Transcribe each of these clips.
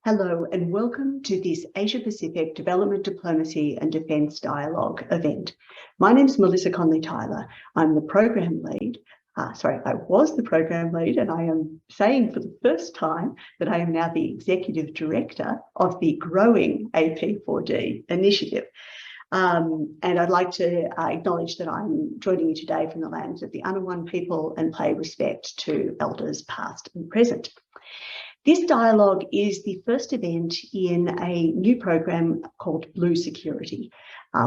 Hello and welcome to this Asia-Pacific Development Diplomacy and Defence Dialogue event. My name is Melissa Conley-Tyler. I'm the program lead. I was the program lead, and I am saying for the first time that I am now the executive director of the growing AP4D initiative. And I'd like to acknowledge that I'm joining you today from the lands of the Ngunnawal people and pay respect to elders past and present. This dialogue is the first event in a new program called Blue Security,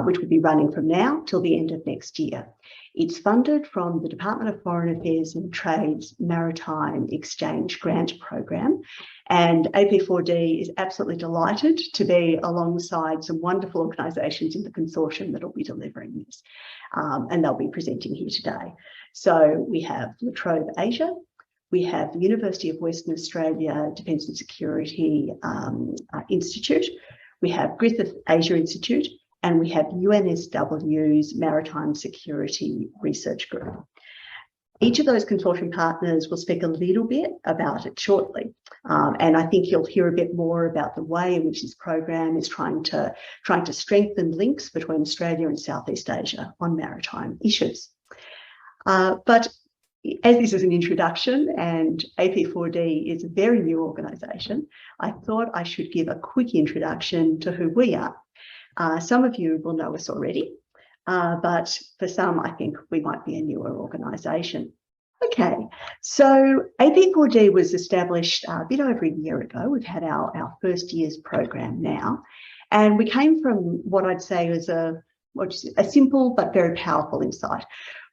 which will be running from now till the end of next year. It's funded from the Department of Foreign Affairs and Trade's Maritime Exchange Grant Program, and AP4D is absolutely delighted to be alongside some wonderful organisations in the consortium that will be delivering this, and they'll be presenting here today. So we have La Trobe Asia. We have the University of Western Australia Defence and Security Institute. We have Griffith Asia Institute, and we have UNSW's Maritime Security Research Group. Each of those consortium partners will speak a little bit about it shortly. And I think you'll hear a bit more about the way in which this program is trying to strengthen links between Australia and Southeast Asia on maritime issues. But as this is an introduction and AP4D is a very new organisation, I thought I should give a quick introduction to who we are. Some of you will know us already, but for some, I think we might be a newer organisation. Okay, so AP4D was established a bit over a year ago. We've had our first year's program now, and we came from what I'd say is a simple but very powerful insight,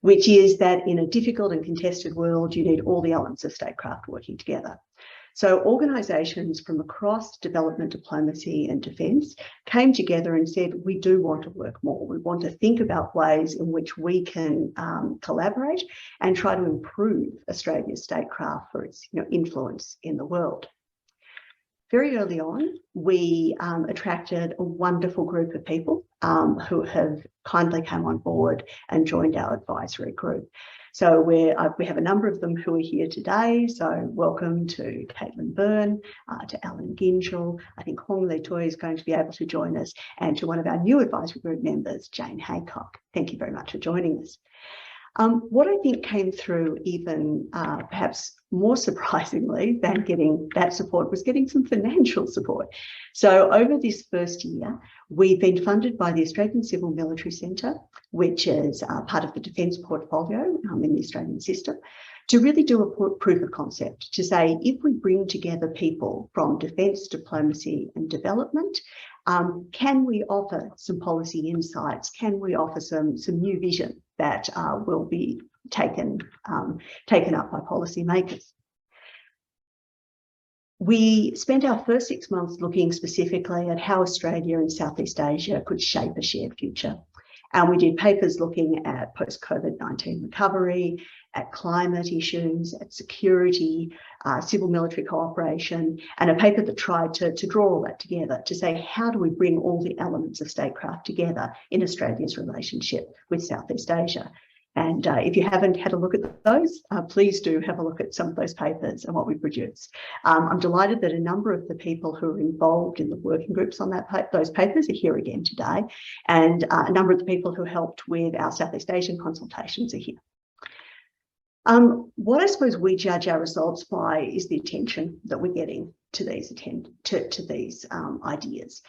which is that in a difficult and contested world, you need all the elements of statecraft working together. So organisations from across development, diplomacy and defence came together and said, we do want to work more. We want to think about ways in which we can collaborate and try to improve Australia's statecraft for its influence in the world. Very early on, we attracted a wonderful group of people who have kindly come on board and joined our advisory group. So we have a number of them who are here today. So welcome to Caitlin Byrne, to Alan Gingell. I think Hong Li Toi is going to be able to join us, and to one of our new advisory group members, Jane Haycock. Thank you very much for joining us. What I think came through even perhaps more surprisingly than getting that support was getting some financial support. So over this first year, we've been funded by the Australian Civil Military Centre, which is part of the defence portfolio in the Australian system, to really do a proof of concept, to say if we bring together people from defence, diplomacy and development, can we offer some policy insights? Can we offer some new vision that will be taken up by policymakers? We spent our first 6 months looking specifically at how Australia and Southeast Asia could shape a shared future. And we did papers looking at post-COVID-19 recovery, at climate issues, at security, civil-military cooperation, and a paper that tried to draw all that together to say, how do we bring all the elements of statecraft together in Australia's relationship with Southeast Asia? And if you haven't had a look at those, please do have a look at some of those papers and what we produced. I'm delighted that a number of the people who are involved in the working groups on those papers are here again today, and a number of the people who helped with our Southeast Asian consultations are here. What I suppose we judge our results by is the attention that we're getting to these ideas.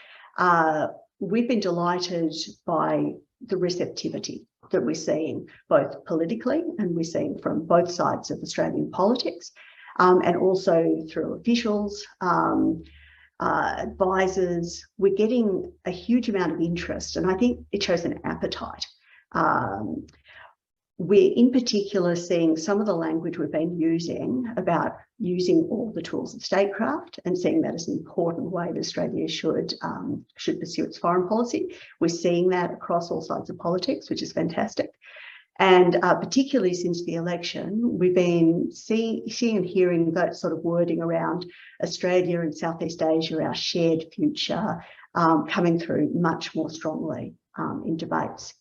We've been delighted by the receptivity that we're seeing both politically, and we're seeing from both sides of Australian politics, and also through officials, advisors. We're getting a huge amount of interest, and I think it shows an appetite. we're in particular seeing some of the language we've been using about using all the tools of statecraft and seeing that as an important way that Australia should pursue its foreign policy. We're seeing that across all sides of politics, which is fantastic. And particularly since the election, we've been seeing and hearing that sort of wording around Australia and Southeast Asia, our shared future, coming through much more strongly in debates.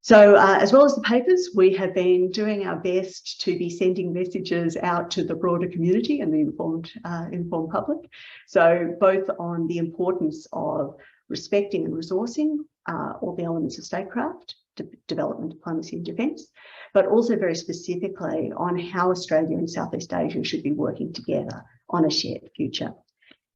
So as well as the papers, we have been doing our best to be sending messages out to the broader community and the informed public. So both on the importance of respecting and resourcing all the elements of statecraft, development, diplomacy and defence, but also very specifically on how Australia and Southeast Asia should be working together on a shared future.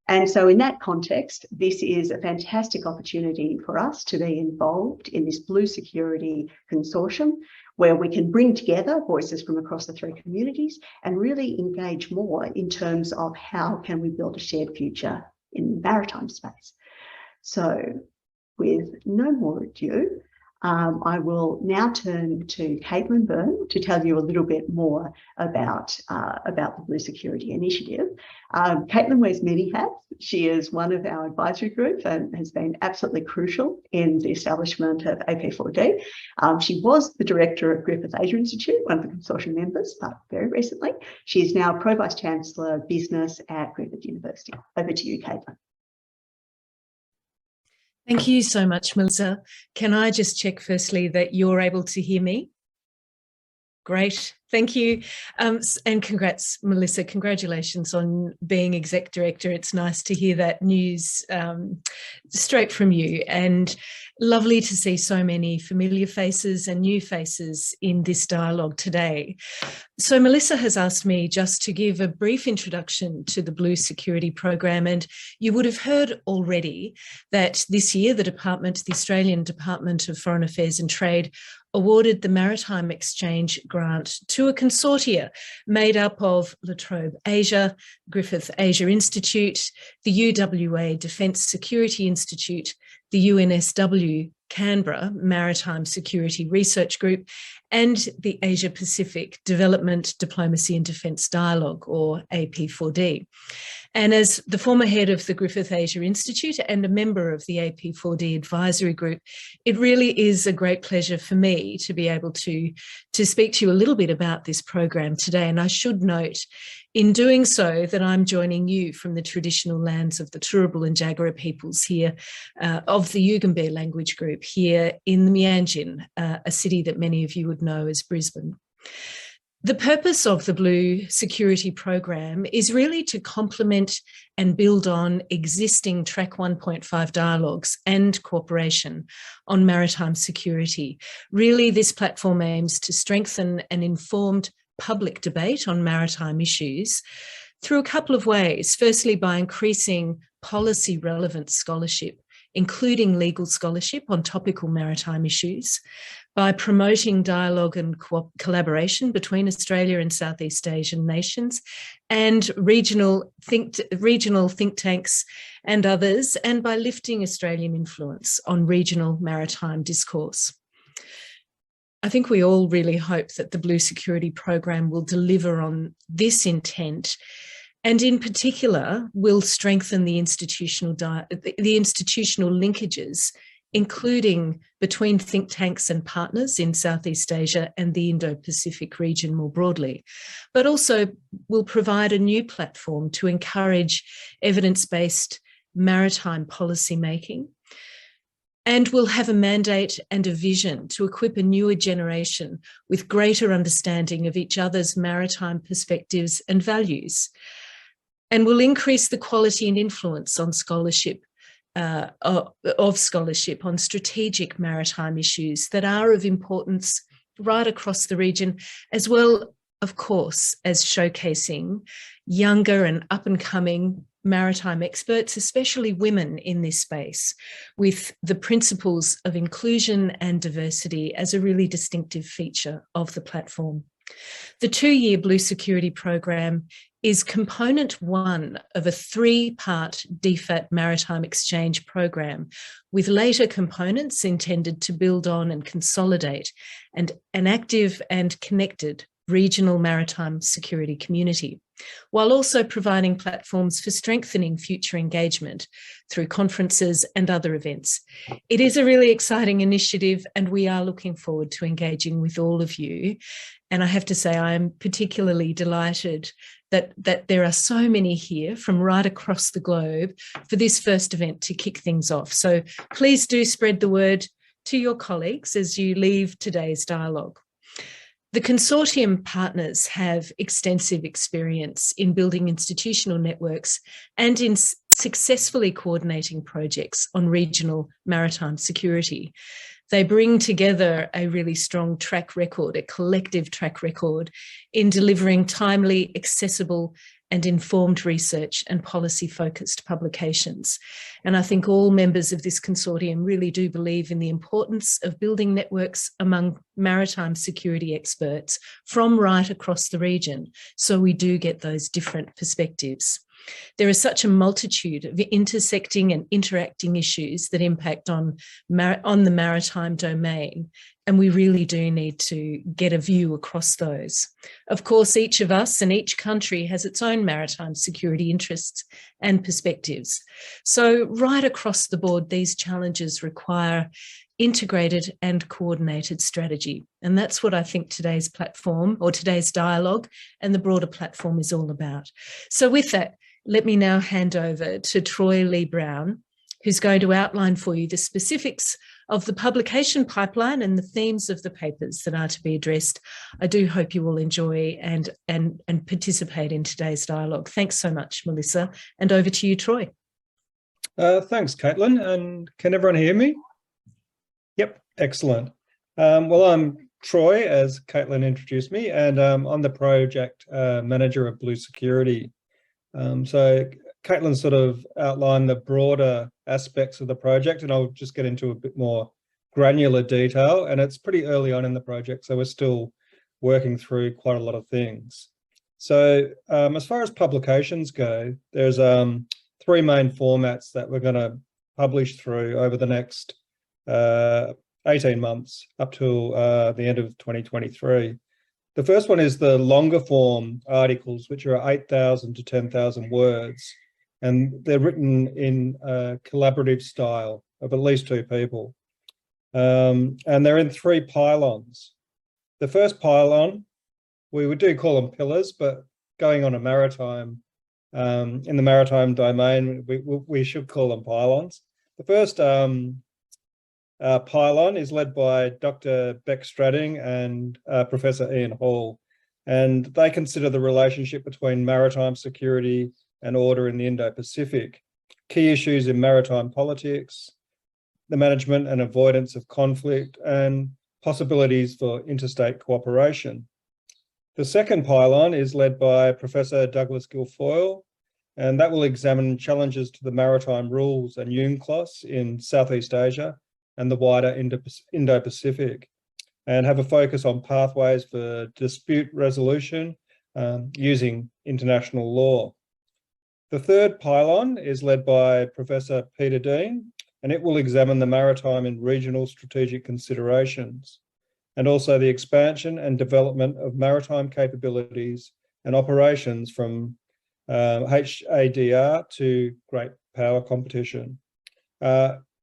And so in that context, this is a fantastic opportunity for us to be involved in this Blue Security Consortium, where we can bring together voices from across the three communities and really engage more in terms of how can we build a shared future in the maritime space. So with no more ado, I will now turn to Caitlin Byrne to tell you a little bit more about the Blue Security Initiative. Caitlin wears many hats. She is one of our advisory group and has been absolutely crucial in the establishment of AP4D. She was the director of Griffith Asia Institute, one of the consortium members, but very recently. She is now Pro Vice Chancellor of Business at Griffith University. Over to you, Caitlin. Thank you so much, Melissa. Can I just check firstly that you're able to hear me? Great, thank you. And congrats, Melissa. Congratulations on being Exec Director. It's nice to hear that news straight from you, and lovely to see so many familiar faces and new faces in this dialogue today. So Melissa has asked me just to give a brief introduction to the Blue Security Program, and you would have heard already that this year the Australian Department of Foreign Affairs and Trade awarded the Maritime Exchange Grant to a consortia made up of La Trobe Asia, Griffith Asia Institute, the UWA Defence Security Institute, the UNSW Canberra Maritime Security Research Group, and the Asia-Pacific Development, Diplomacy and Defence Dialogue, or AP4D. And as the former head of the Griffith Asia Institute and a member of the AP4D advisory group, it really is a great pleasure for me to be able to speak to you a little bit about this program today. And I should note, in doing so, that I'm joining you from the traditional lands of the Turrbal and Jagera peoples here, of the Yugambeh language group here in the Mianjin, a city that many of you would know as Brisbane. The purpose of the Blue Security Program is really to complement and build on existing Track 1.5 dialogues and cooperation on maritime security. Really, this platform aims to strengthen an informed public debate on maritime issues through a couple of ways. Firstly, by increasing policy relevant scholarship, including legal scholarship on topical maritime issues, by promoting dialogue and collaboration between Australia and Southeast Asian nations and regional think tanks and others, and by lifting Australian influence on regional maritime discourse. I think we all really hope that the Blue Security Program will deliver on this intent, and in particular will strengthen the institutional linkages, including between think tanks and partners in Southeast Asia and the Indo-Pacific region more broadly, but also will provide a new platform to encourage evidence-based maritime policy making, and will have a mandate and a vision to equip a newer generation with greater understanding of each other's maritime perspectives and values, and will increase the quality and influence on scholarship on strategic maritime issues that are of importance right across the region, as well, of course, as showcasing younger and up-and-coming maritime experts, especially women in this space, with the principles of inclusion and diversity as a really distinctive feature of the platform. The 2-year Blue Security Program is component one of a 3-part DFAT Maritime Exchange program, with later components intended to build on and consolidate an active and connected regional maritime security community, while also providing platforms for strengthening future engagement through conferences and other events. It is a really exciting initiative, and we are looking forward to engaging with all of you. And I have to say, I am particularly delighted that there are so many here from right across the globe for this first event to kick things off. So please do spread the word to your colleagues as you leave today's dialogue. The consortium partners have extensive experience in building institutional networks and in successfully coordinating projects on regional maritime security. They bring together a really strong track record, a collective track record in delivering timely, accessible and informed research and policy-focused publications. And I think all members of this consortium really do believe in the importance of building networks among maritime security experts from right across the region, so we do get those different perspectives. There is such a multitude of intersecting and interacting issues that impact on the maritime domain, and we really do need to get a view across those. Of course, each of us and each country has its own maritime security interests and perspectives. So right across the board, these challenges require integrated and coordinated strategy. And that's what I think today's platform, or today's dialogue, and the broader platform is all about. So with that, let me now hand over to Troy Lee Brown, who's going to outline for you the specifics of the publication pipeline and the themes of the papers that are to be addressed. I do hope you will enjoy and participate in today's dialogue. Thanks so much, Melissa. And over to you, Troy. Thanks, Caitlin. And can everyone hear me? Yep, excellent. Well, I'm Troy, as Caitlin introduced me, and I'm the project manager of Blue Security. So Caitlin sort of outlined the broader aspects of the project, and I'll just get into a bit more granular detail. And it's pretty early on in the project, so we're still working through quite a lot of things. So as far as publications go, there's 3 main formats that we're going to publish through over the next 18 months up till the end of 2023. The first one is the longer form articles, which are 8,000 to 10,000 words, and they're written in a collaborative style of at least 2 people. And they're in 3 pylons. The first pylon, we do call them pillars, but going on a maritime, in the maritime domain, we should call them pylons. The first pylon is led by Dr. Beck Stradding and Professor Ian Hall, and they consider the relationship between maritime security and order in the Indo-Pacific, key issues in maritime politics, the management and avoidance of conflict, and possibilities for interstate cooperation. The second pylon is led by Professor Douglas Guilfoyle, and that will examine challenges to the maritime rules and UNCLOS in Southeast Asia and the wider Indo-Pacific, and have a focus on pathways for dispute resolution using international law. The third pylon is led by Professor Peter Dean, and it will examine the maritime and regional strategic considerations, and also the expansion and development of maritime capabilities and operations from HADR to great power competition.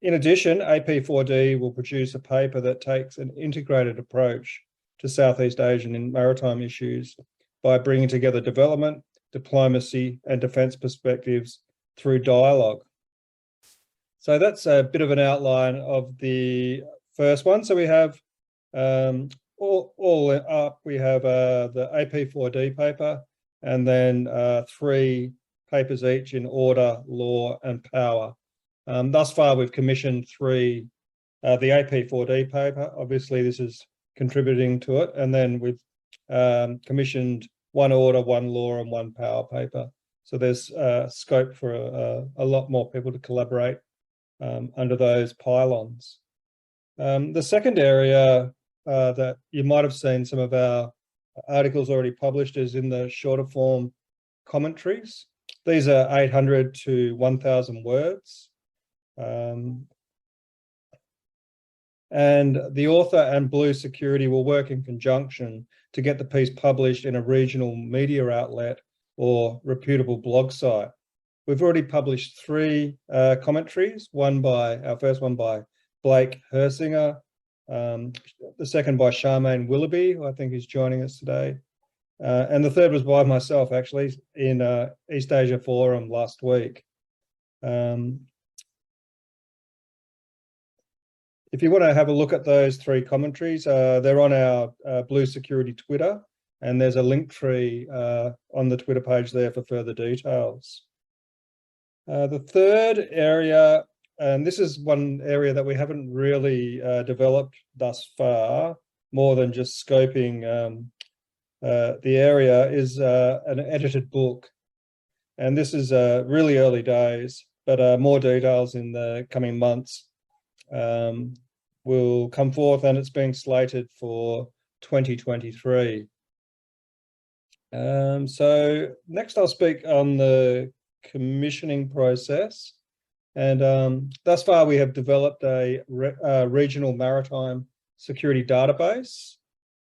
In addition, AP4D will produce a paper that takes an integrated approach to Southeast Asian and maritime issues by bringing together development, diplomacy, and defence perspectives through dialogue. So that's a bit of an outline of the first one. So we have all up, we have the AP4D paper, and then 3 papers each in order, law, and power. Thus far, we've commissioned 3, the AP4D paper. Obviously, this is contributing to it. And then we've commissioned 1 order, 1 law, and 1 power paper. So there's scope for a lot more people to collaborate under those pylons. The second area that you might have seen some of our articles already published is in the shorter form commentaries. These are 800 to 1,000 words. And the author and Blue Security will work in conjunction to get the piece published in a regional media outlet or reputable blog site. We've already published 3 commentaries, our first one by Blake Hersinger, the second by Charmaine Willoughby, who I think is joining us today. And the third was by myself, actually, in East Asia Forum last week. If you want to have a look at those 3 commentaries, they're on our Blue Security Twitter, and there's a link tree on the Twitter page there for further details. The third area, and this is one area that we haven't really developed thus far, more than just scoping the area, is an edited book. And this is really early days, but more details in the coming months will come forth, and it's being slated for 2023. So next I'll speak on the commissioning process. And thus far we have developed a regional maritime security database.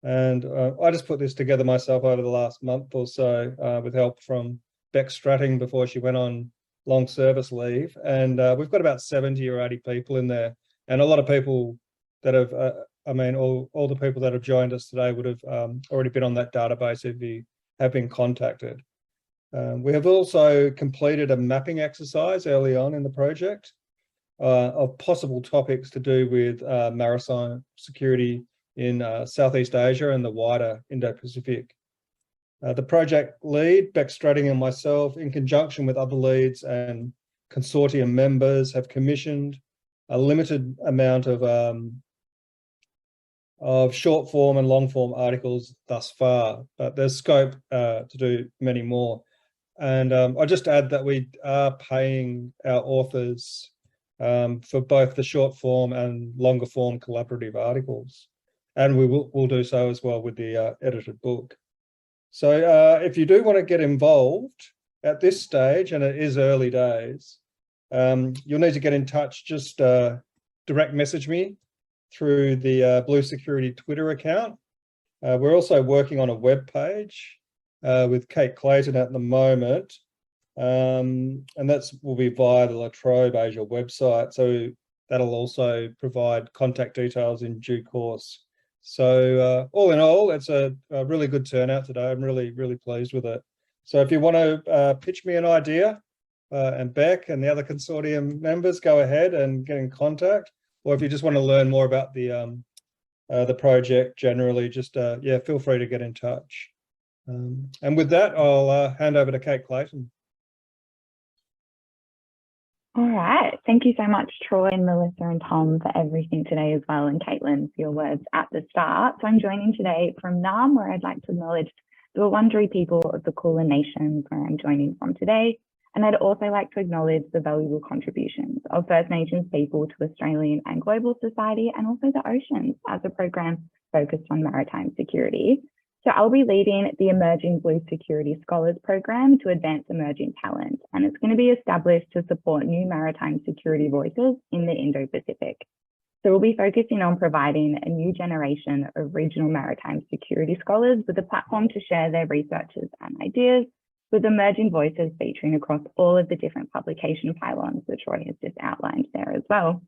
And I just put this together myself over the last month or so with help from Beck Stratting before she went on long service leave. And we've got about 70 or 80 people in there. And a lot of people that have, all the people that have joined us today would have already been on that database if you have been contacted. We have also completed a mapping exercise early on in the project of possible topics to do with maritime security in Southeast Asia and the wider Indo-Pacific. The project lead, Beck Stratting, and myself, in conjunction with other leads and consortium members, have commissioned a limited amount of short form and long form articles thus far, but there's scope to do many more. And I'll just add that we are paying our authors for both the short form and longer form collaborative articles. And we'll do so as well with the edited book. So if you do want to get involved at this stage, and it is early days, you'll need to get in touch. Just direct message me through the Blue Security Twitter account. We're also working on a web page with Kate Clayton at the moment, and will be via the La Trobe Asia website. So that'll also provide contact details in due course. So all in all, it's a really good turnout today. I'm really, really pleased with it. So if you want to pitch me an idea, and Beck and the other consortium members, go ahead and get in contact. Or if you just want to learn more about the project generally, just feel free to get in touch. And with that, I'll hand over to Kate Clayton. All right. Thank you so much, Troy and Melissa and Tom, for everything today as well, and Caitlin for your words at the start. So I'm joining today from Naarm, where I'd like to acknowledge the Wurundjeri people of the Kulin Nation, where I'm joining from today. And I'd also like to acknowledge the valuable contributions of First Nations people to Australian and global society, and also the oceans, as a program focused on maritime security. So I'll be leading the Emerging Blue Security Scholars Program to advance emerging talent, and it's going to be established to support new maritime security voices in the Indo-Pacific. So we'll be focusing on providing a new generation of regional maritime security scholars with a platform to share their researches and ideas, with emerging voices featuring across all of the different publication pylons that Troy has just outlined there as well.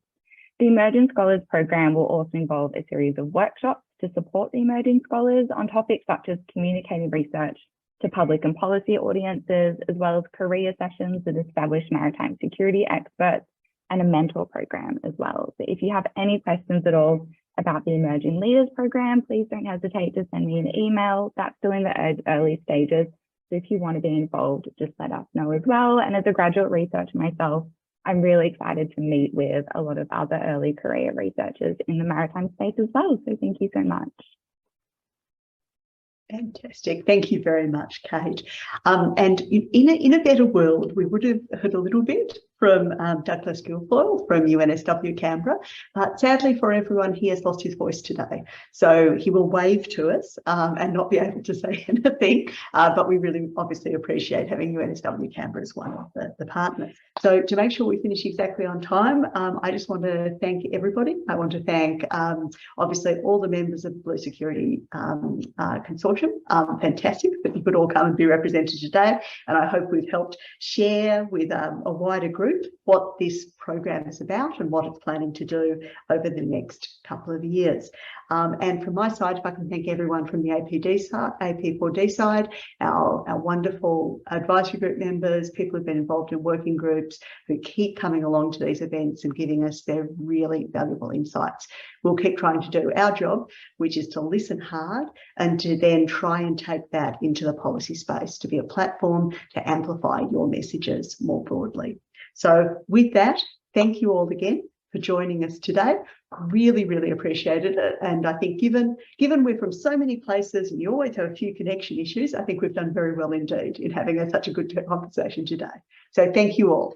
The Emerging Scholars Program will also involve a series of workshops to support the emerging scholars on topics such as communicating research to public and policy audiences, as well as career sessions with established maritime security experts, and a mentor program as well. So if you have any questions at all about the Emerging Leaders Program, please don't hesitate to send me an email. That's still in the early stages. So if you want to be involved, just let us know as well. And as a graduate researcher myself, I'm really excited to meet with a lot of other early career researchers in the maritime space as well. So thank you so much. Fantastic. Thank you very much, Kate. And in a better world, we would have heard a little bit from Douglas Guilfoyle from UNSW Canberra. But sadly for everyone, he has lost his voice today. So he will wave to us and not be able to say anything. But we really obviously appreciate having UNSW Canberra as one of the partners. So to make sure we finish exactly on time, I just want to thank everybody. I want to thank obviously all the members of the Blue Security Consortium. Fantastic that you could all come and be represented today. And I hope we've helped share with a wider group what this program is about and what it's planning to do over the next couple of years. And from my side, if I can thank everyone from the AP4D side, our wonderful advisory group members, people who've been involved in working groups, who keep coming along to these events and giving us their really valuable insights. We'll keep trying to do our job, which is to listen hard and to then try and take that into the policy space to be a platform to amplify your messages more broadly. So with that, thank you all again for joining us today. Really, really appreciated it. And I think given we're from so many places and you always have a few connection issues, I think we've done very well indeed in having such a good conversation today. So thank you all.